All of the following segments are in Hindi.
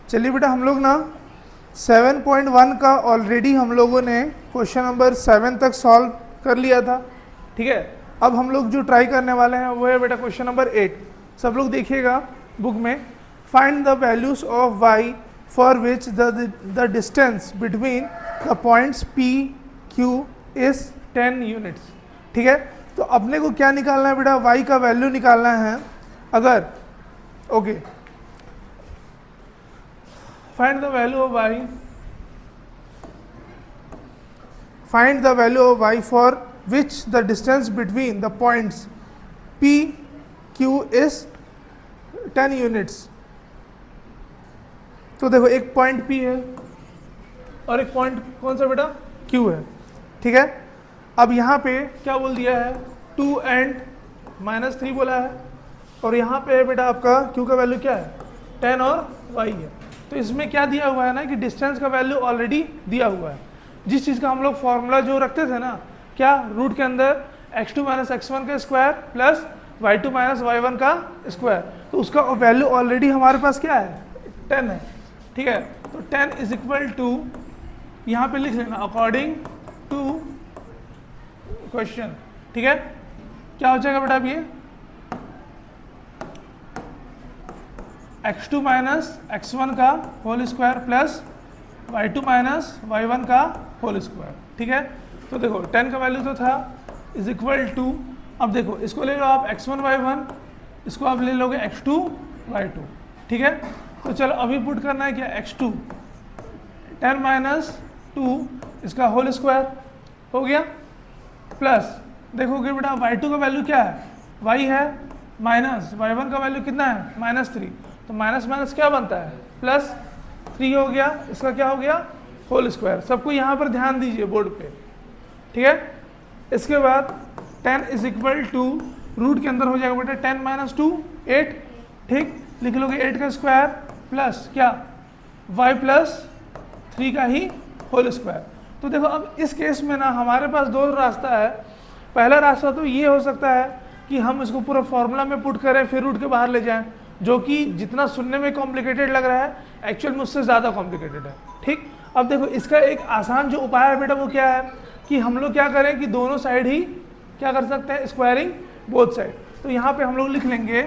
चलिए बेटा हम लोग ना 7.1 का ऑलरेडी हम लोगों ने क्वेश्चन नंबर 7 तक सॉल्व कर लिया था, ठीक है। अब हम लोग जो ट्राई करने वाले हैं वो है बेटा क्वेश्चन नंबर 8। सब लोग देखिएगा बुक में, find the values of y for which the distance between the points p q is 10 units, ठीक है। तो अपने को क्या निकालना है बेटा, y का वैल्यू निकालना है। अगर okay, find the value of y, find the value of y for which the distance between the points p q is 10 units। तो देखो एक पॉइंट p है और एक पॉइंट कौन सा बेटा q है, ठीक है। अब यहाँ पे क्या बोल दिया है, 2 and -3 बोला है, और यहाँ पे बेटा आपका q का वैल्यू क्या है 10 और y है। तो इसमें क्या दिया हुआ है ना कि डिस्टेंस का वैल्यू ऑलरेडी दिया हुआ है। जिस चीज़ का हम लोग फॉर्मूला जो रखते थे ना, क्या रूट के अंदर x2 - x1 का स्क्वायर प्लस y2 - y1 का स्क्वायर, तो उसका वैल्यू ऑलरेडी हमारे पास क्या है 10 है, ठीक है। तो 10 इज इक्वल टू, यहाँ पे लिख लेना अकॉर्डिंग टू क्वेश्चन, ठीक है। क्या हो जाएगा बेटा अब ये x2 - x1 का whole square plus y2 - y1 का होल स्क्वायर, ठीक है। तो देखो 10 का वैल्यू तो था इज इक्वल टू, अब देखो इसको ले लो आप x1 y1, इसको आप ले लोगे x2 y2, ठीक है। तो चलो अभी पुट करना है क्या, x2 10 - 2 इसका होल स्क्वायर हो गया, प्लस देखोगे बेटा y2 का वैल्यू क्या है, y है, माइनस y1 का वैल्यू कितना है -3, तो माइनस माइनस क्या बनता है +3 हो गया, इसका क्या हो गया होल स्क्वायर। सबको यहाँ पर ध्यान दीजिए बोर्ड पे, ठीक है। इसके बाद 10 इज इक्वल टू, रूट के अंदर हो जाएगा बेटा 10 - 2 8, ठीक, लिख लोगे 8 का स्क्वायर प्लस क्या y + 3 का ही होल स्क्वायर। तो देखो अब इस केस में ना हमारे पास दो रास्ता है। पहला रास्ता तो ये हो सकता है कि हम इसको पूरा फॉर्मूला में पुट करें फिर रूट के बाहर ले जाएं, जो कि जितना सुनने में कॉम्प्लिकेटेड लग रहा है एक्चुअल में उससे ज़्यादा कॉम्प्लिकेटेड है, ठीक। अब देखो इसका एक आसान जो उपाय है बेटा वो क्या है कि हम लोग क्या करें कि दोनों साइड ही क्या कर सकते हैं, स्क्वायरिंग बोथ साइड। तो यहाँ पे हम लोग लिख लेंगे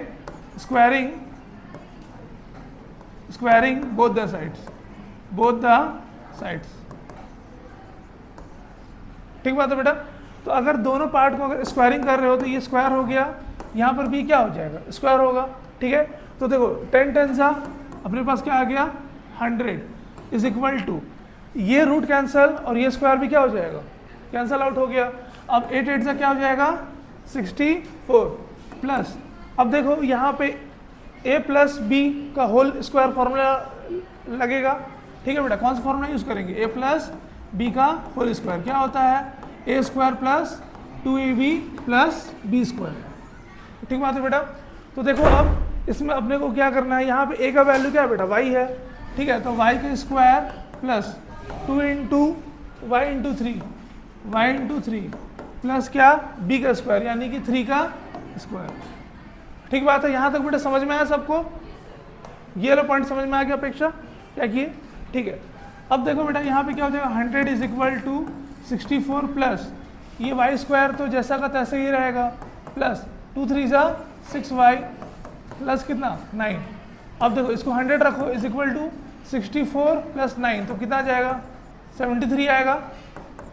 स्क्वायरिंग बोथ द साइड्स, ठीक बात है बेटा। तो अगर दोनों पार्ट को अगर स्क्वायरिंग कर रहे हो तो ये स्क्वायर हो गया, यहाँ पर भी क्या हो जाएगा स्क्वायर होगा, ठीक है। तो देखो 10 10 सा अपने पास क्या आ गया 100 इज इक्वल टू, ये रूट कैंसल और ये स्क्वायर भी क्या हो जाएगा कैंसल आउट हो गया। अब 8 8 सा क्या हो जाएगा 64 प्लस, अब देखो यहाँ पे a + b का होल स्क्वायर फॉर्मूला लगेगा, ठीक है बेटा। कौन सा फॉर्मूला यूज़ करेंगे, a + b का होल स्क्वायर क्या होता है a² + 2ab + b², ठीक बात है बेटा। तो देखो अब इसमें अपने को क्या करना है, यहाँ पे a का वैल्यू क्या है बेटा y है, ठीक है। तो y का स्क्वायर प्लस 2 × y × 3 प्लस क्या b का स्क्वायर यानी कि 3 का स्क्वायर, ठीक बात है। यहाँ तक बेटा समझ में आया सबको, ये वाला पॉइंट समझ में आ गया अपेक्षा क्या किए, ठीक है। अब देखो बेटा यहाँ पे क्या हो जाएगा 100 इज इक्वल टू 64 प्लस ये y² तो जैसा का तैसा ही रहेगा प्लस 2 3 सा 6y प्लस कितना 9। अब देखो इसको 100 रखो इज इक्वल टू 64 + 9 तो कितना जाएगा 73 आएगा,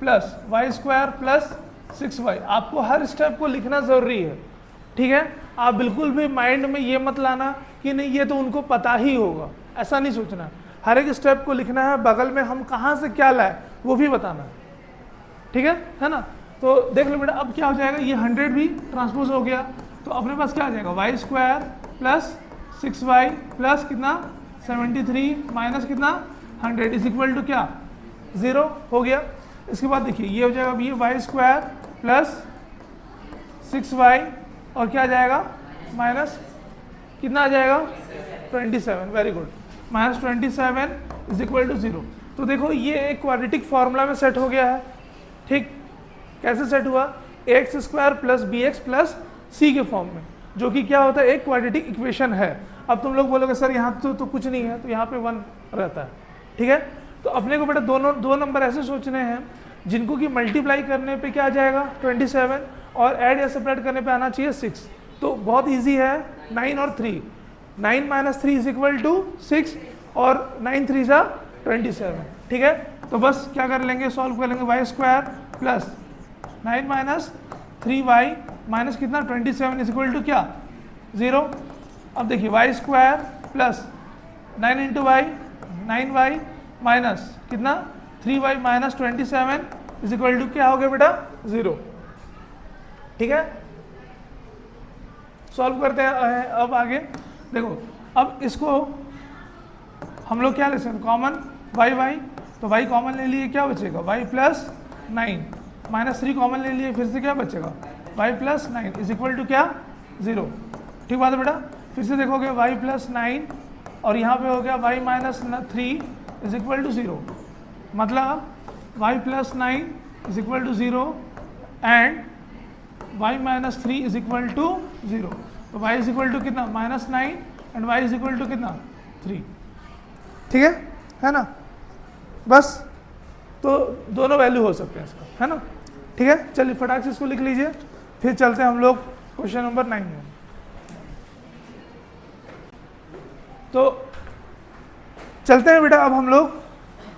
प्लस y² प्लस 6y। आपको हर स्टेप को लिखना ज़रूरी है, ठीक है। आप बिल्कुल भी माइंड में ये मत लाना कि नहीं ये तो उनको पता ही होगा, ऐसा नहीं सोचना। हर एक स्टेप को लिखना है, बगल में हम कहाँ से क्या लाए वो भी बताना है, ठीक है ना। तो देख लो बेटा अब क्या हो जाएगा, ये 100 भी ट्रांसपोज हो गया, तो अपने पास क्या आ जाएगा y² प्लस 6y प्लस कितना 73 माइनस कितना 100 इज इक्वल टू क्या 0 हो गया। इसके बाद देखिए ये हो जाएगा अब ये y² प्लस 6y और क्या आ जाएगा माइनस कितना आ जाएगा 27, very good, -27 is equal to 0। तो देखो ये एक क्वाड्रेटिक फार्मूला में सेट हो गया है, ठीक। कैसे सेट हुआ, ax² plus bx plus c के फॉर्म में, जो कि क्या होता है एक क्वाड्रेटिक इक्वेशन है। अब तुम लोग बोलोगे सर यहाँ तो कुछ नहीं है, तो यहाँ पे 1 रहता है, ठीक है। तो अपने को बेटा दो नंबर ऐसे सोचने हैं जिनको कि मल्टीप्लाई करने पे क्या आ जाएगा 27 और ऐड या सेपरेट करने पे आना चाहिए 6। तो बहुत इजी है, 9 और 3, 9 - 3 = 6 और 9 3 = 27, ठीक है। तो बस क्या कर लेंगे, सॉल्व कर लेंगे, y² प्लस 9 - 3y माइनस कितना 27 = क्या 0। अब देखिए y² plus 9 × y 9y minus कितना 3y माइनस 27 = क्या हो गया बेटा 0, ठीक है। सॉल्व करते हैं अब आगे देखो। अब इसको हम लोग क्या ले सकते हैं, कॉमन y, तो y कॉमन ले लिए, क्या बचेगा y + 9 माइनस 3 कॉमन ले लिए, फिर से क्या बचेगा y + 9 = क्या 0, ठीक बात है बेटा। फिर से देखोगे y + 9 और यहाँ पे हो गया y - 3 = 0, मतलब y + 9 = 0 एंड y - 3 = 0। तो y = कितना -9 एंड y = कितना 3, ठीक है ना। बस तो दोनों वैल्यू हो सकते हैं इसका, है ना, ठीक है। चलिए फटाक से इसको लिख लीजिए, फिर चलते हैं हम लोग क्वेश्चन नंबर 9 में। तो चलते हैं बेटा अब हम लोग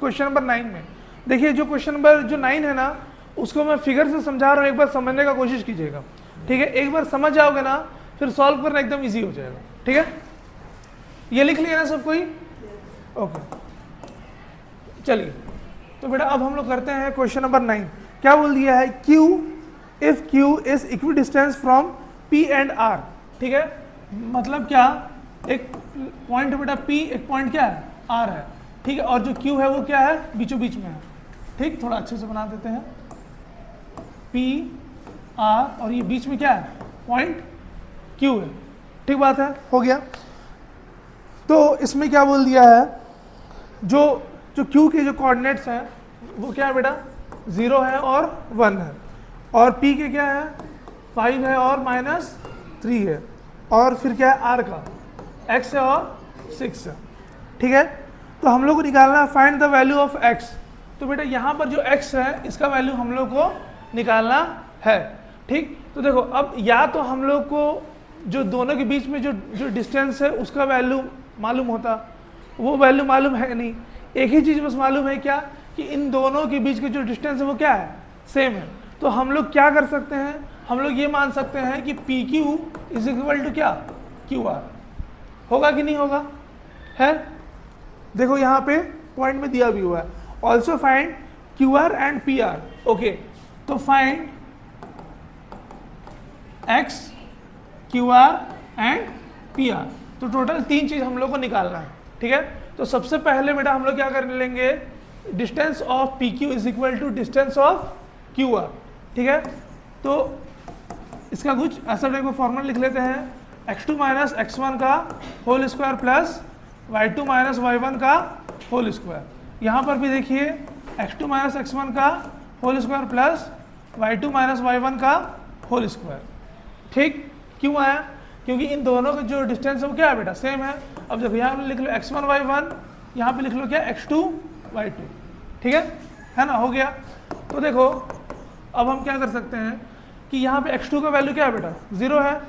क्वेश्चन नंबर 9 में। देखिए जो क्वेश्चन नंबर 9 है ना, उसको मैं फिगर से समझा रहा हूँ, एक बार समझने का कोशिश कीजिएगा, ठीक है। एक बार समझ जाओगे ना फिर सॉल्व करना एकदम इजी हो जाएगा, ठीक है। ये लिख लिया ना सब कोई, ओके। चलिए तो बेटा अब हम लोग करते हैं क्वेश्चन नंबर 9। क्या बोल दिया है, Q if Q is equidistance from P and R, ठीक है। मतलब क्या, एक पॉइंट बेटा P, एक पॉइंट क्या है R है, ठीक है, और जो Q है वो क्या है बीचों बीच में है, ठीक। थोड़ा अच्छे से बना देते हैं, P R और ये बीच में क्या है पॉइंट Q है, ठीक बात है, हो गया। तो इसमें क्या बोल दिया है, जो Q के जो कोऑर्डिनेट्स हैं वो क्या है बेटा 0 है और 1 है, और P के क्या है 5 है और -3 है, और फिर क्या है R का x है और 6 है, ठीक है। तो हम लोग को निकालना है find the value of x। तो बेटा यहाँ पर जो x है इसका वैल्यू हम लोग को निकालना है, ठीक। तो देखो अब या तो हम लोग को जो दोनों के बीच में जो डिस्टेंस है उसका वैल्यू मालूम होता, वो वैल्यू मालूम है नहीं। एक ही चीज़ बस मालूम है क्या, कि इन दोनों के बीच के जो डिस्टेंस है वो क्या है सेम है। तो हम लोग क्या कर सकते हैं, हम लोग ये मान सकते हैं कि PQ = क्या QR, होगा कि नहीं होगा, है। देखो यहाँ पे पॉइंट में दिया भी हुआ है, also find QR and PR, okay. तो find X QR and PR, तो टोटल 3 चीज़ हम लोग को निकालना है, ठीक है। तो सबसे पहले बेटा हम लोग क्या कर लेंगे, distance of PQ = distance of QR, ठीक है। तो इसका कुछ ऐसा टाइप का फॉर्मूला लिख लेते हैं, x2 - x1 का whole square plus y2 - y1 का होल स्क्वायर। यहाँ पर भी देखिए x2 - x1 का whole square plus y2 - y1 का होल स्क्वायर, ठीक। क्यों आया, क्योंकि इन दोनों का जो डिस्टेंस है वो क्या है बेटा सेम है। अब देखो यहाँ पे लिख लो x1 y1, यहाँ पे लिख लो क्या x2 y2, ठीक है ना, हो गया। तो देखो अब हम क्या कर सकते हैं कि यहाँ पे x2 का वैल्यू क्या है बेटा 0 है,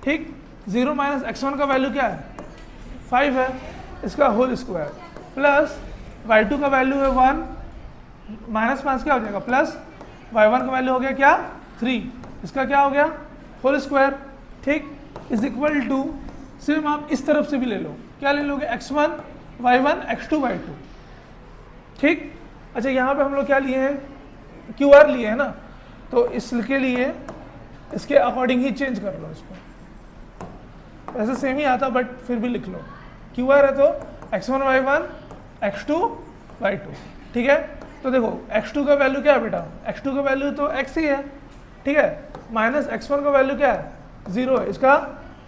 ठीक। 0 - x1 का वैल्यू क्या है 5 है, इसका होल स्क्वायर प्लस y2 का वैल्यू है 1 -5 क्या हो जाएगा प्लस y1 का वैल्यू हो गया क्या 3, इसका क्या हो गया होल स्क्वायर, ठीक। = सेम आप इस तरफ से भी ले लो, क्या ले लोगे x1 y1 x2 y2, ठीक। अच्छा यहाँ पे हम लोग क्या लिए हैं QR लिए है ना, तो इसके लिए इसके अकॉर्डिंग ही चेंज कर लो इसको, वैसे सेम ही आता बट फिर भी लिख लो QR है तो x1 y1 x2 y2, ठीक है। तो देखो x2 का वैल्यू क्या है बेटा, x2 का वैल्यू तो x ही है, ठीक है, माइनस x1 का वैल्यू क्या है 0 है, इसका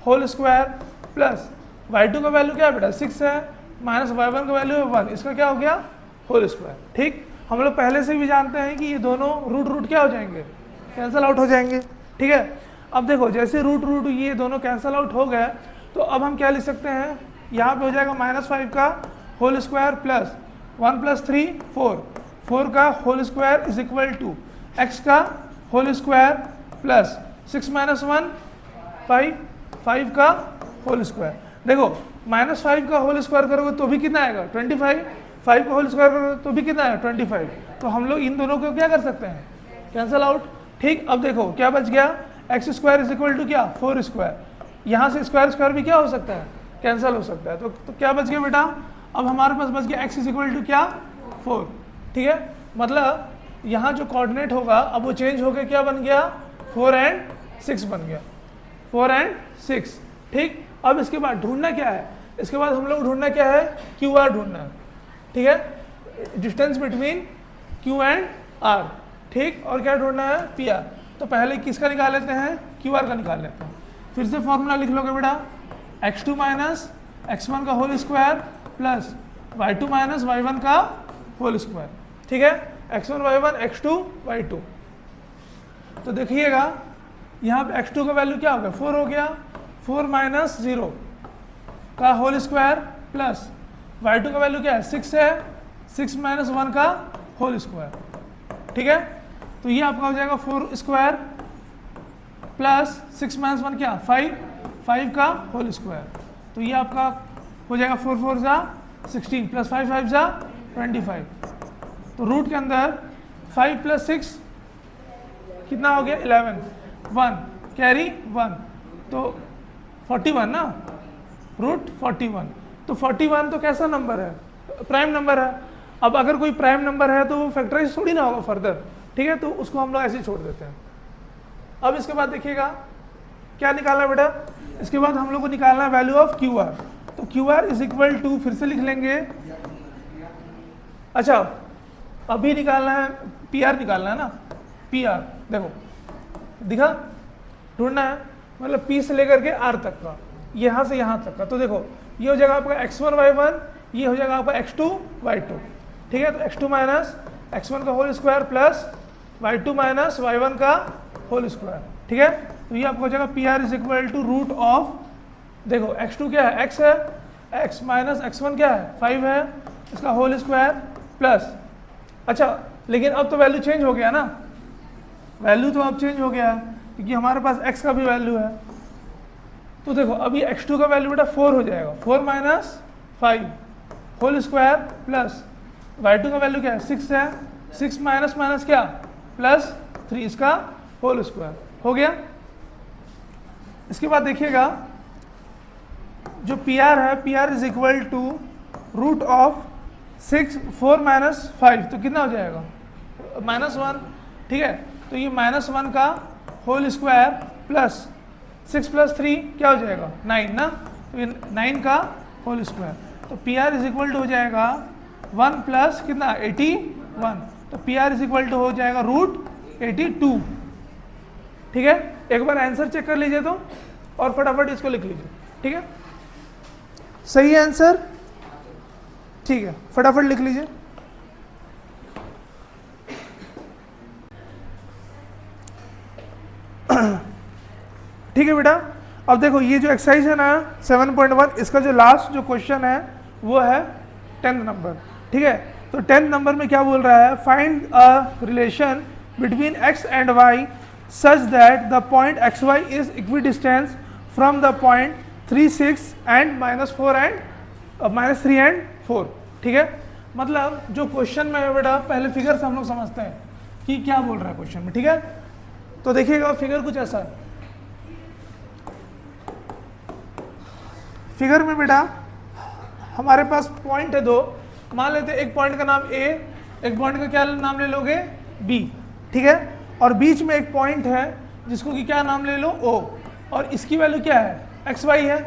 होल स्क्वायर प्लस y2 का वैल्यू क्या है बेटा 6 है, माइनस y1 का वैल्यू है 1, इसका क्या हो गया होल स्क्वायर, ठीक। हम लोग पहले से भी जानते हैं कि ये दोनों रूट क्या हो जाएंगे कैंसिल आउट हो जाएंगे, ठीक है। अब देखो जैसे रूट ये दोनों कैंसिल आउट हो गए, तो अब हम क्या लिख सकते हैं, यहाँ पे हो जाएगा -5 का होल स्क्वायर प्लस 1 प्लस 3 4, 4 का whole square is equal to x का होल स्क्वायर प्लस 6 माइनस 1 5, 5 का होल स्क्वायर। देखो -5 का होल स्क्वायर करोगे तो भी कितना आएगा 25, 5 का होल स्क्वायर करोगे तो भी कितना आएगा 25। तो हम लोग इन दोनों को क्या कर सकते हैं, कैंसिल आउट। ठीक, अब देखो क्या बच गया, x square is equal to क्या 4 स्क्वायर, यहाँ से स्क्वायर स्क्वायर भी क्या हो सकता है, कैंसिल हो सकता है। तो क्या बच गया बेटा, अब हमारे पास बच गया एक्स इज इक्वल टू क्या 4। ठीक है, मतलब यहाँ जो कोऑर्डिनेट होगा अब वो चेंज हो गया, क्या बन गया 4 एंड 6 बन गया, 4 एंड 6। ठीक, अब इसके बाद ढूंढना क्या है, इसके बाद हम लोग ढूंढना क्या है, क्यू आर ढूंढना है। ठीक है, distance between Q and R. ठीक, और क्या ढूंढना है, पी आर। तो पहले किसका निकाल लेते हैं, क्यू आर का निकाल लेते हैं। फिर से फॉर्मूला लिख लोगे बेटा, x2 माइनस x1 का whole square plus y2 minus y1 का होल स्क्वायर। ठीक है, x1 y1 x2 y2। तो देखिएगा यहाँ पे x2 का वैल्यू क्या हो गया 4 हो गया, 4 माइनस 0 का होल स्क्वायर प्लस y2 का वैल्यू क्या है 6 है, 6 माइनस 1 का होल स्क्वायर। ठीक है, तो ये आपका हो जाएगा 4 स्क्वायर प्लस 6 माइनस 1 क्या 5, 5 का होल स्क्वायर। तो ये आपका हो जाएगा 4 4 जा 16 प्लस 5 5 जा 25। तो रूट के अंदर 5 प्लस 6 कितना हो गया 11, 1 कैरी 1, तो 41 ना, रूट 41। तो 41 तो कैसा नंबर है, प्राइम नंबर है। अब अगर कोई प्राइम नंबर है तो वो फैक्टराइज थोड़ी ना होगा फर्दर। ठीक है, तो उसको हम लोग ऐसे ही छोड़ देते हैं। अब इसके बाद देखिएगा क्या निकालना बेटा, इसके बाद हम लोग को निकालना है वैल्यू ऑफ क्यू आर। तो Q R is equal to, फिर से लिख लेंगे, अच्छा अभी निकालना है पी आर, निकालना है ना पी आर। देखो दिखा, ढूंढना है मतलब पी से लेकर के आर तक का, यहाँ से यहाँ तक का। तो देखो ये हो जाएगा आपका x1 y1, ये हो जाएगा आपका x2 y2। ठीक है, तो x2 माइनस x1 का whole square plus y2 minus y1 का होल स्क्वायर। ठीक है, तो ये आपको हो जाएगा P R is equal to root of, देखो x2 क्या है x है, x माइनस x1 क्या है 5 है, इसका होल स्क्वायर प्लस, अच्छा लेकिन अब तो वैल्यू चेंज हो गया ना, वैल्यू तो अब चेंज हो गया है क्योंकि हमारे पास x का भी वैल्यू है। तो देखो अभी x2 का वैल्यू बेटा 4 हो जाएगा, 4 minus 5 whole square plus y2 का वैल्यू क्या है 6 है, 6 माइनस माइनस क्या प्लस 3, इसका होल स्क्वायर हो गया। इसके बाद देखिएगा जो पी आर है, P R is equal to root of 4 minus 5, तो कितना हो जाएगा -1। ठीक है, तो ये -1 का होल स्क्वायर प्लस 6 प्लस 3 क्या हो जाएगा 9 ना, तो ये 9 का होल स्क्वायर। तो P R is equal to हो जाएगा 1 प्लस कितना 81, तो P R is equal to हो जाएगा रूट 82। ठीक है, एक बार आंसर चेक कर लीजिए तो, और फटाफट इसको लिख लीजिए। ठीक है, सही है आंसर, ठीक है फटाफट लिख लीजिए। ठीक है बेटा, अब देखो ये जो एक्सरसाइज है ना 7.1, इसका जो लास्ट जो क्वेश्चन है वो है 10th नंबर। ठीक है, तो 10th नंबर में क्या बोल रहा है, find a relation between x and y such that the point xy is equidistant from the point 3 6 and -4 and -3 and 4। ठीक है, मतलब जो क्वेश्चन में है बेटा पहले फिगर से हम लोग समझते हैं कि क्या बोल रहा है क्वेश्चन में। ठीक है, तो देखिएगा फिगर कुछ ऐसा है, फिगर में बेटा हमारे पास पॉइंट है 2, मान लेते हैं एक पॉइंट का नाम A, एक पॉइंट का क्या नाम ले लोगे B। ठीक है, और बीच में एक पॉइंट है जिसको कि क्या नाम ले लो O, और इसकी वैल्यू क्या है XY है।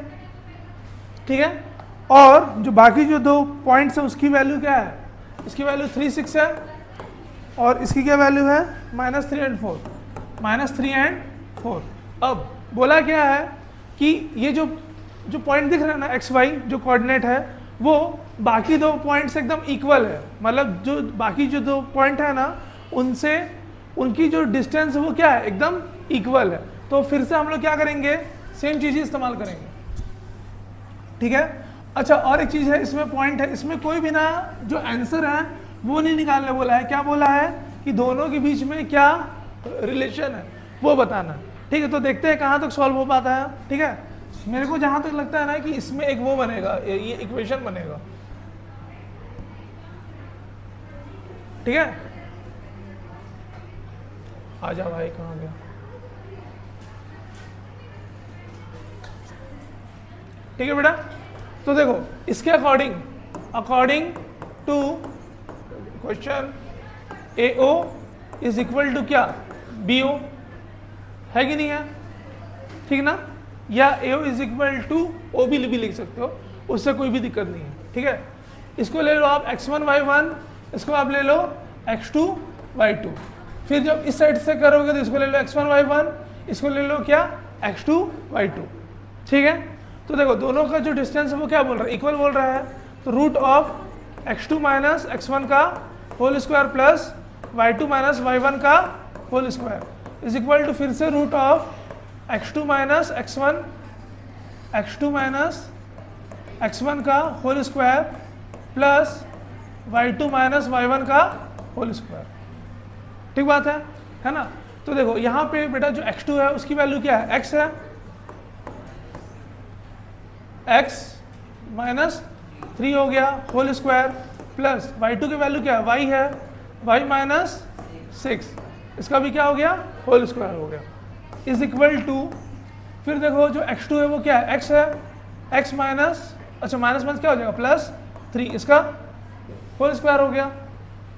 ठीक है, और जो बाकी जो 2 पॉइंट्स हैं उसकी वैल्यू क्या है, इसकी वैल्यू 3 6 है, और इसकी क्या वैल्यू है -3 and 4, -3 and 4। अब बोला क्या है कि ये जो पॉइंट दिख रहा है ना XY जो कोऑर्डिनेट है वो बाकी 2 पॉइंट से एकदम इक्वल है, मतलब जो बाकी जो 2 पॉइंट है ना उनसे उनकी जो डिस्टेंस है वो क्या है एकदम इक्वल है। तो फिर से हम लोग क्या करेंगे, सेम चीज़ इस्तेमाल करेंगे। ठीक है, अच्छा और एक चीज़ है इसमें पॉइंट है, इसमें कोई भी ना जो आंसर है वो नहीं निकालने बोला है, क्या बोला है कि दोनों के बीच में क्या रिलेशन है वो बताना। ठीक है, तो देखते हैं कहाँ तक सॉल्व हो पाता है। ठीक है, मेरे को जहाँ तक लगता है ना कि इसमें एक वो बनेगा, ये इक्वेशन बनेगा। ठीक है, आ जा भाई, कहाँ गया। ठीक है बेटा, तो देखो इसके according to question AO is equal to क्या BO है कि नहीं है, ठीक ना, या AO is equal to OB भी लिख सकते हो, उससे कोई भी दिक्कत नहीं है। ठीक है, इसको ले लो आप x1 y1, इसको आप ले लो x2 y2, फिर जब इस साइड से करोगे तो इसको ले लो x1 y1, इसको ले लो क्या x2 y2। ठीक है, तो देखो दोनों का जो डिस्टेंस है वो क्या बोल रहा है, इक्वल बोल रहा है, तो root of x2 minus x1 का whole square plus y2 minus y1 का whole square is equal to फिर से root of x2 minus x1 का whole square plus y2 minus y1 का होल स्क्वायर। ठीक बात है ना। तो देखो यहाँ पे बेटा जो x2 है उसकी वैल्यू क्या है, x है, x माइनस 3 हो गया होल स्क्वायर प्लस y2 की वैल्यू क्या है, y है, y माइनस 6, इसका भी क्या हो गया होल स्क्वायर हो गया, इज इक्वल टू फिर देखो जो x2 है वो क्या है, x है, x माइनस अच्छा माइनस माइनस क्या हो जाएगा प्लस 3, इसका होल स्क्वायर हो गया।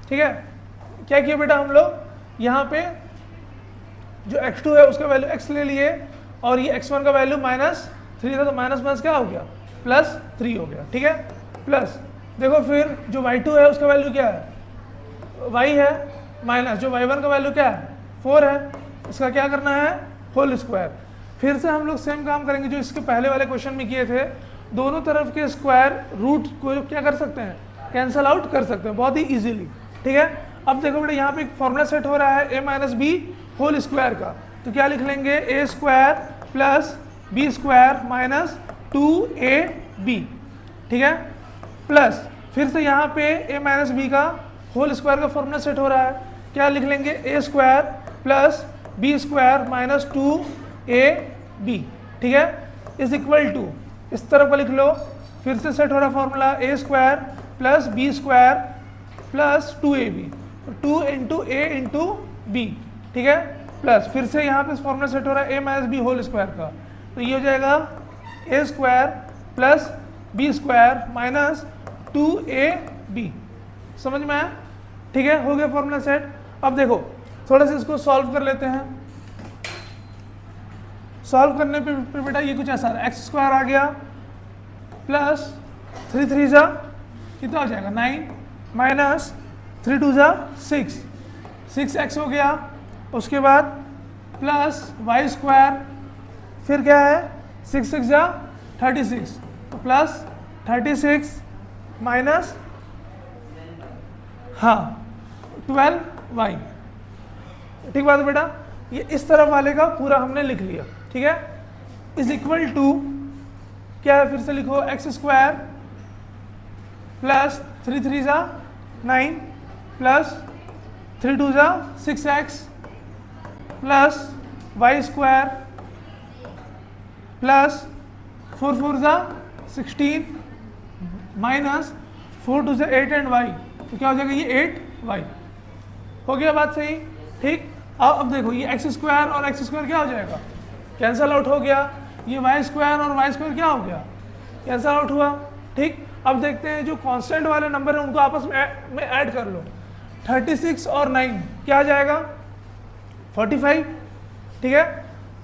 ठीक है, क्या किया बेटा हम लोग यहाँ पे जो x2 है उसका वैल्यू x ले लिए और ये x1 का वैल्यू माइनस 3 था, तो माइनस माइनस क्या हो गया प्लस 3 हो गया। ठीक है, प्लस देखो फिर जो y2 है उसका वैल्यू क्या है, y है, माइनस जो y1 का वैल्यू क्या है 4 है, इसका क्या करना है होल स्क्वायर। फिर से हम लोग सेम काम करेंगे जो इसके पहले वाले क्वेश्चन में किए थे, दोनों तरफ के स्क्वायर रूट को क्या कर सकते हैं, कैंसल आउट कर सकते हैं बहुत ही इजीली। ठीक है, अब देखो बेटा यहाँ पे एक फॉर्मूला सेट हो रहा है a minus B whole square का, तो क्या लिख लेंगे a square plus B square minus 2ab। ठीक है, प्लस फिर से यहाँ पे a माइनस बी का होल स्क्वायर का फॉर्मूला सेट हो रहा है, क्या लिख लेंगे a square plus B square minus 2ab। ठीक है, इज इक्वल टू इस तरफ का लिख लो, फिर से सेट हो रहा formula a square plus B square plus 2ab, 2 into A into B. ठीक है, प्लस फिर से यहाँ पे फॉर्मूला सेट हो रहा है a minus B whole square का, तो ये हो जाएगा a square plus B square minus 2ab। समझ में आया। ठीक है, हो गया फॉर्मूला सेट। अब देखो थोड़ा सा इसको सॉल्व कर लेते हैं। सॉल्व करने पे बेटा ये कुछ ऐसा है, एक्स स्क्वायर आ गया प्लस 3 3 जा कितना हो जाएगा 9 माइनस 3 2 जा 6x हो गया, उसके बाद प्लस वाई स्क्वायर, फिर क्या है 6 6 जा 36, तो प्लस 36 माइनस हाँ 12y। ठीक बात है बेटा, ये इस तरफ वाले का पूरा हमने लिख लिया। ठीक है, इज इक्वल टू क्या है, फिर से लिखो एक्स स्क्वायर प्लस 3 3 जा 9 प्लस 3 2 जा 6x plus Y square plus 4 4 जा 16 माइनस 4 2 जा 8 एंड y, तो क्या हो जाएगा ये 8y। हो गया बात सही। ठीक, अब देखो ये एक्स स्क्वायर और एक्स स्क्वायर क्या हो जाएगा, कैंसल आउट हो गया, ये वाई स्क्वायर और वाई स्क्वायर क्या हो गया, कैंसल आउट हुआ। ठीक, अब देखते हैं जो कांस्टेंट वाले नंबर है उनको आपस में ऐड कर लो, 36 और 9 क्या आ जाएगा 45। ठीक है,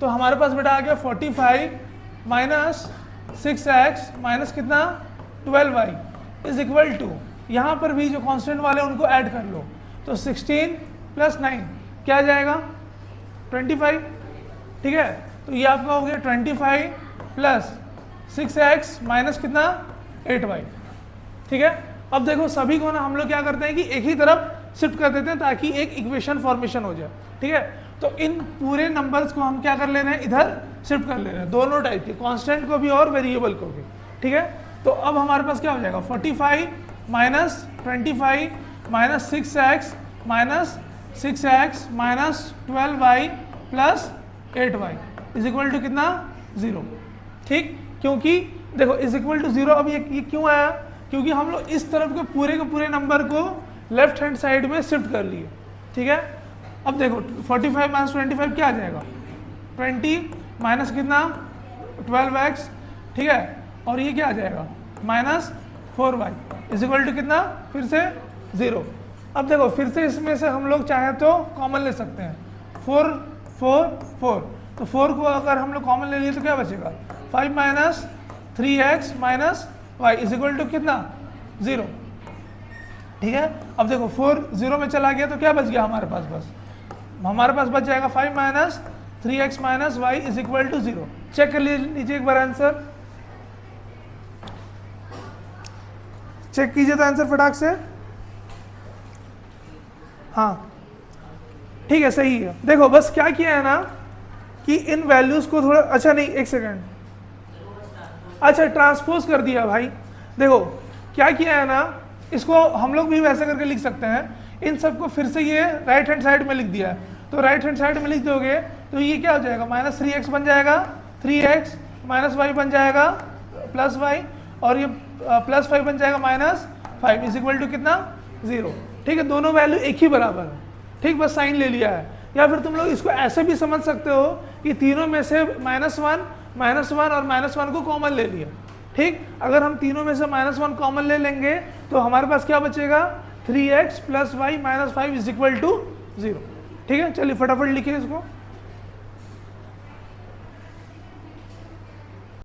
तो हमारे पास बेटा आ गया 45 माइनस 6x माइनस कितना 12y इज इक्वल टू, यहाँ पर भी जो कांस्टेंट वाले उनको ऐड कर लो, तो 16 प्लस 9 क्या आ जाएगा 25। ठीक है, तो ये आपका हो गया 25 प्लस 6x माइनस कितना 8y। ठीक है, अब देखो सभी को ना हम लोग क्या करते हैं कि एक ही तरफ शिफ्ट कर देते हैं ताकि एक इक्वेशन फॉर्मेशन हो जाए। ठीक है, तो इन पूरे नंबर्स को हम क्या कर ले रहे हैं, इधर शिफ्ट कर ले रहे हैं, दोनों टाइप के, कांस्टेंट को भी और वेरिएबल को भी। ठीक है, तो अब हमारे पास क्या हो जाएगा 45 minus 25 minus 6x minus 6x minus 12y plus 8y is equal to कितना 0। ठीक, क्योंकि देखो इज इक्वल टू 0। अब ये क्यों आया, क्योंकि हम लोग इस तरफ के पूरे नंबर को लेफ्ट हैंड साइड में शिफ्ट कर लिए। ठीक है, अब देखो 45 माइनस 25 क्या आ जाएगा 20 माइनस कितना 12x, ठीक है, और ये क्या आ जाएगा minus 4y is equal to कितना फिर से 0। अब देखो फिर से इसमें से हम लोग चाहे तो कॉमन ले सकते हैं 4 4 4, तो 4 को अगर हम लोग कॉमन ले लिए तो क्या बचेगा 5 minus 3x minus y is equal to कितना 0। ठीक है, अब देखो 4 0 में चला गया तो क्या बच गया हमारे पास, हमारे पास बच जाएगा 5 minus 3x minus y is equal to 0। Check कर लीजिए एक बार आंसर, चेक कीजिए तो आंसर फटाक से। हाँ ठीक है, सही है। देखो बस क्या किया है ना कि इन वैल्यूज को थोड़ा, अच्छा नहीं एक सेकेंड, अच्छा ट्रांसपोज कर दिया भाई। देखो क्या किया है ना, इसको हम लोग भी वैसे करके लिख सकते हैं, इन सबको फिर से ये राइट हैंड साइड में लिख दिया है, तो राइट हैंड साइड में लिख दोगे तो ये क्या हो जाएगा माइनस 3x बन जाएगा, 3x माइनस y बन जाएगा प्लस y, और ये प्लस 5 बन जाएगा माइनस 5 इज इक्वल टू कितना 0। ठीक है, दोनों वैल्यू एक ही बराबर है। ठीक, बस साइन ले लिया है। या फिर तुम लोग इसको ऐसे भी समझ सकते हो कि तीनों में से -1 और -1 को कॉमन ले लिया। ठीक, अगर हम तीनों में से -1 कॉमन ले लेंगे तो हमारे पास क्या बचेगा 3x plus y minus 5 is equal to 0। ठीक है, चलिए फटाफट लिखिए इसको।